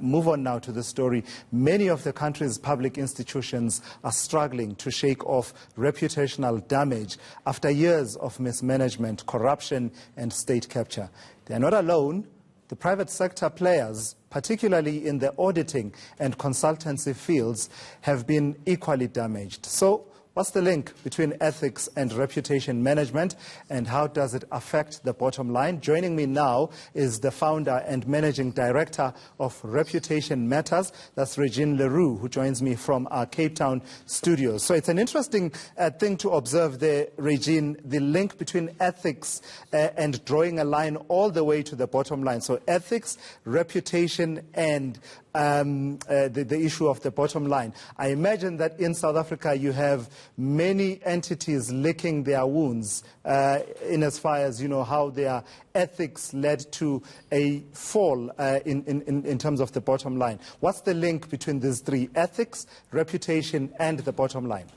Move on now to the story. Many of the country's public institutions are struggling to shake off reputational damage after years of mismanagement, corruption, and state capture. They are not alone. The private sector players, particularly in the auditing and consultancy fields, have been equally damaged. So, what's the link between ethics and reputation management, and how does it affect the bottom line? Joining me now is the founder and managing director of Reputation Matters. That's Regine Leroux, who joins me from our Cape Town studios. So it's an interesting thing to observe there, Regine, the link between ethics and drawing a line all the way to the bottom line. So ethics, reputation, and the issue of the bottom line. I imagine that in South Africa you have many entities licking their wounds in as far as, you know, how their ethics led to a fall in terms of the bottom line. What's the link between these three: ethics, reputation, and the bottom line?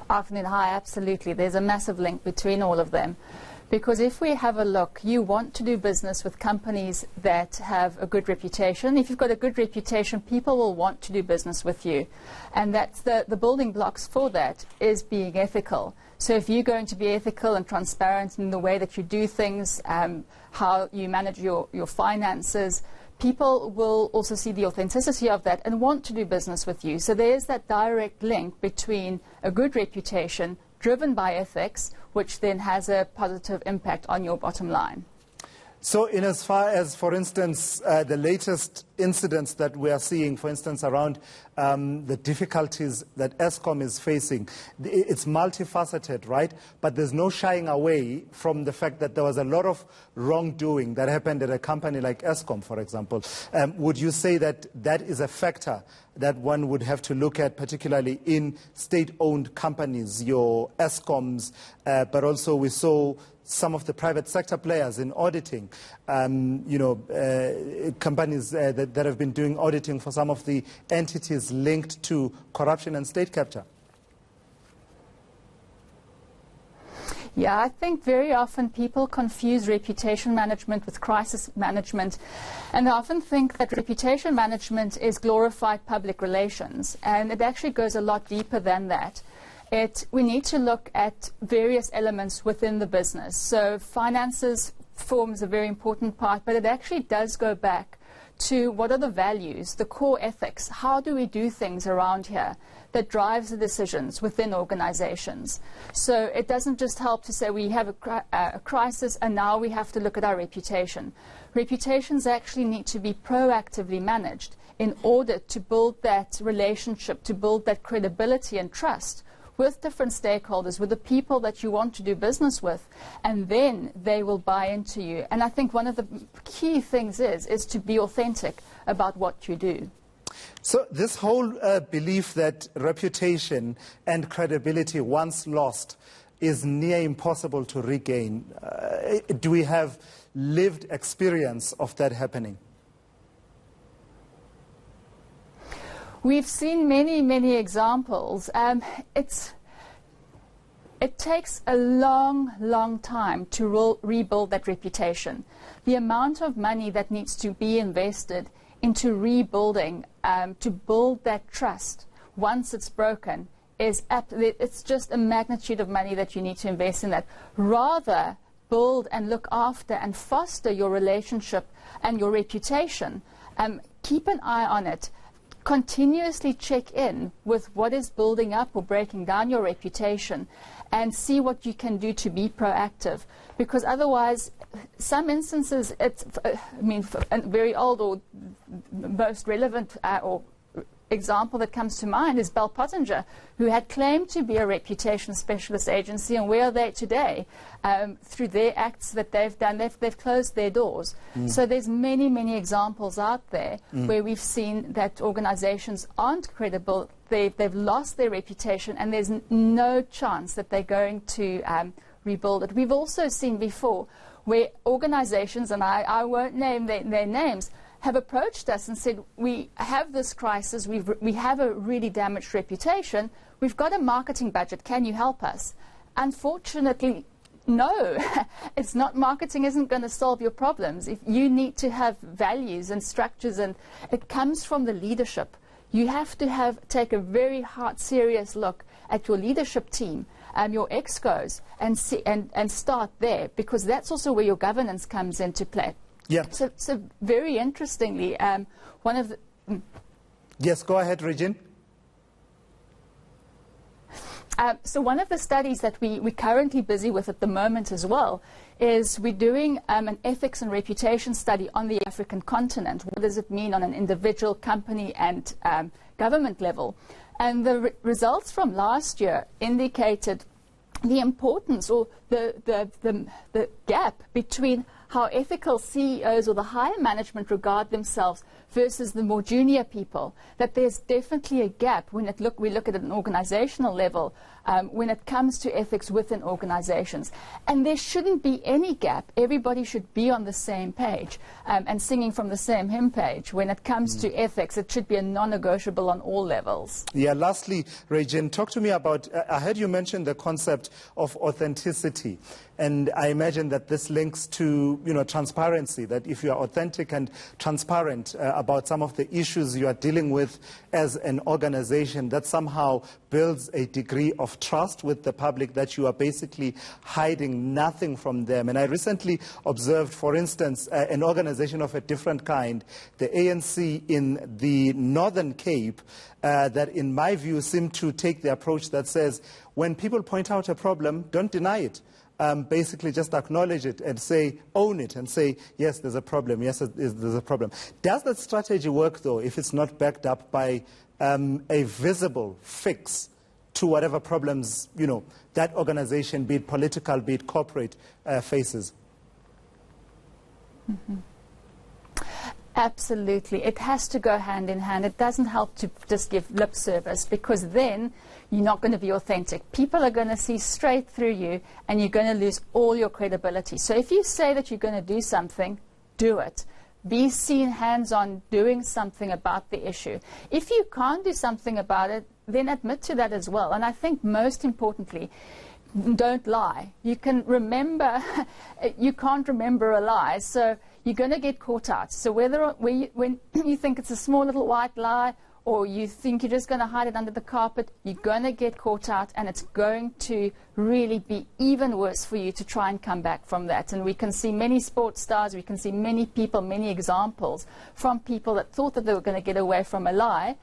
Afternoon, hi, absolutely. There's a massive link between all of them. Because if we have a look, you want to do business with companies that have a good reputation. If you've got a good reputation, people will want to do business with you. And that's the building blocks for that is being ethical. So if you're going to be ethical and transparent in the way that you do things, how you manage your finances, people will also see the authenticity of that and want to do business with you. So there's that direct link between a good reputation driven by ethics, which then has a positive impact on your bottom line. So in as far as, for instance, the latest incidents that we are seeing, for instance, around the difficulties that Eskom is facing, it's multifaceted, right? But there's no shying away from the fact that there was a lot of wrongdoing that happened at a company like Eskom, for example. Would you say that that is a factor that one would have to look at, particularly in state-owned companies, your Escoms, but also we saw some of the private sector players in auditing, companies that have been doing auditing for some of the entities linked to corruption and state capture? Yeah, I think very often people confuse reputation management with crisis management, and they often think that reputation management is glorified public relations, and it actually goes a lot deeper than that. We need to look at various elements within the business. So finances forms a very important part, but it actually does go back to what are the values, the core ethics. How do we do things around here that drives the decisions within organizations? So it doesn't just help to say we have a crisis and now we have to look at our reputation. Reputations actually need to be proactively managed in order to build that relationship, to build that credibility and trust with different stakeholders, with the people that you want to do business with, and then they will buy into you. And I think one of the key things is to be authentic about what you do. So this whole belief that reputation and credibility once lost is near impossible to regain, do we have lived experience of that happening? We've seen many, many examples. It takes a long, long time to rebuild that reputation. The amount of money that needs to be invested into rebuilding, to build that trust once it's broken, it's just a magnitude of money that you need to invest in that. Rather, build and look after and foster your relationship and your reputation. Keep an eye on it. Continuously check in with what is building up or breaking down your reputation and see what you can do to be proactive. Because otherwise, some instances, very old or most relevant or example that comes to mind is Bell Pottinger, who had claimed to be a reputation specialist agency, and where are they today? Through their acts that they've done, they've closed their doors. So there's many, many examples out there where we've seen that organizations aren't credible, they've lost their reputation, and there's no chance that they're going to rebuild it. We've also seen before where organizations, and I won't name their names, have approached us and said, we have this crisis, we have a really damaged reputation, we've got a marketing budget, can you help us? Unfortunately, No, it's not. Marketing isn't going to solve your problems. If you need to have values and structures, and it comes from the leadership. You have to take a very hard, serious look at your leadership team, your excos, and start there, because that's also where your governance comes into play. Yeah. So very interestingly, one of the... Yes, go ahead, Regine. So one of the studies that we're currently busy with at the moment as well is we're doing an ethics and reputation study on the African continent. What does it mean on an individual, company and government level? And the results from last year indicated the importance, or the gap between how ethical CEOs or the higher management regard themselves versus the more junior people, that there's definitely a gap when we look at it at an organizational level when it comes to ethics within organizations. And there shouldn't be any gap. Everybody should be on the same page and singing from the same hymn page. When it comes to ethics, it should be a non-negotiable on all levels. Yeah, lastly, Regine, talk to me about, I heard you mention the concept of authenticity. And I imagine that this links to, transparency, that if you are authentic and transparent about some of the issues you are dealing with as an organization, that somehow builds a degree of trust with the public, that you are basically hiding nothing from them. And I recently observed, for instance, an organization of a different kind, the ANC in the Northern Cape, that in my view seemed to take the approach that says, when people point out a problem, don't deny it. Basically just acknowledge it and say, own it, and say, yes, there's a problem, yes, there's a problem. Does that strategy work, though, if it's not backed up by a visible fix to whatever problems, that organization, be it political, be it corporate, faces? Mm-hmm. Absolutely. It has to go hand in hand. It doesn't help to just give lip service, because then you're not going to be authentic. People are going to see straight through you, and you're going to lose all your credibility. So if you say that you're going to do something, do it. Be seen hands-on doing something about the issue. If you can't do something about it, then admit to that as well. And I think most importantly, don't lie. You can remember, you can't remember a lie, so you're going to get caught out. So when you think it's a small little white lie, or you think you're just going to hide it under the carpet, you're going to get caught out, and it's going to really be even worse for you to try and come back from that. And we can see many sports stars, we can see many people, many examples from people that thought that they were going to get away from a lie,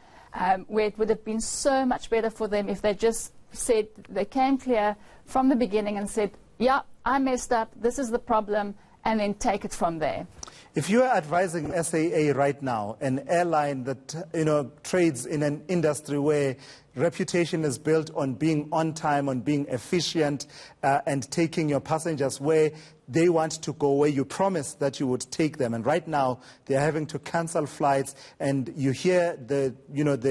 where it would have been so much better for them if they just said, they came clear from the beginning and said, yeah, I messed up, this is the problem, and then take it from there. If you are advising SAA right now, an airline that trades in an industry where reputation is built on being on time, on being efficient, and taking your passengers where they want to go, where you promised that you would take them, and right now they're having to cancel flights, and you hear the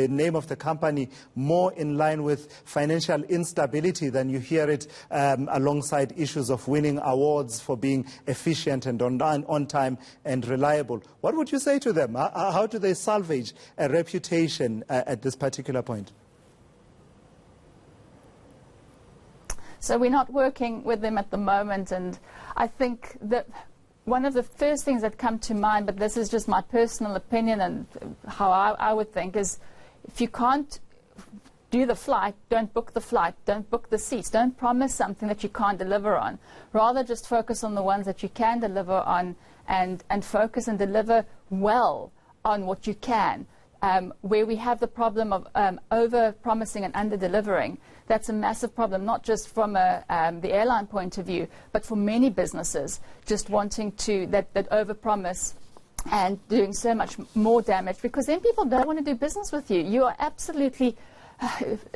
name of the company more in line with financial instability than you hear it alongside issues of winning awards for being efficient and on time and reliable. What would you say to them? How do they salvage a reputation at this particular point? So we're not working with them at the moment, and I think that one of the first things that come to mind, but this is just my personal opinion and how I would think, is if you can't do the flight, don't book the flight, don't book the seats, don't promise something that you can't deliver on. Rather just focus on the ones that you can deliver on, and focus and deliver well on what you can. Where we have the problem of over-promising and under-delivering, that's a massive problem, not just from the airline point of view, but for many businesses, just wanting to that over-promise and doing so much more damage, because then people don't want to do business with you. You are absolutely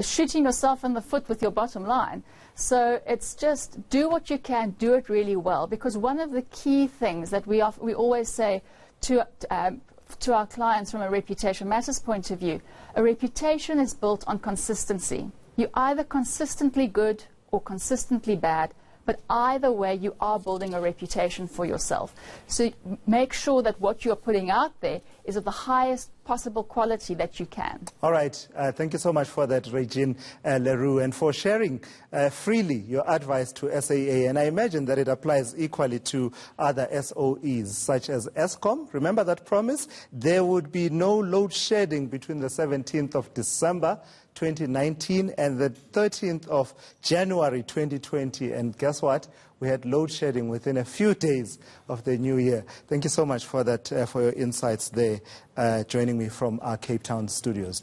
shooting yourself in the foot with your bottom line. So it's just do what you can, do it really well, because one of the key things that we always say to our clients from a reputation matters point of view, a reputation is built on consistency. You're either consistently good or consistently bad, but either way you are building a reputation for yourself. So make sure that what you're putting out there is of the highest possible quality that you can. All right. Thank you so much for that, Regine Leroux, and for sharing freely your advice to SAA. And I imagine that it applies equally to other SOEs, such as Eskom. Remember that promise? There would be no load shedding between the 17th of December 2019 and the 13th of January 2020. And guess what? We had load shedding within a few days of the new year. Thank you so much for that, for your insights there, joining me from our Cape Town studios.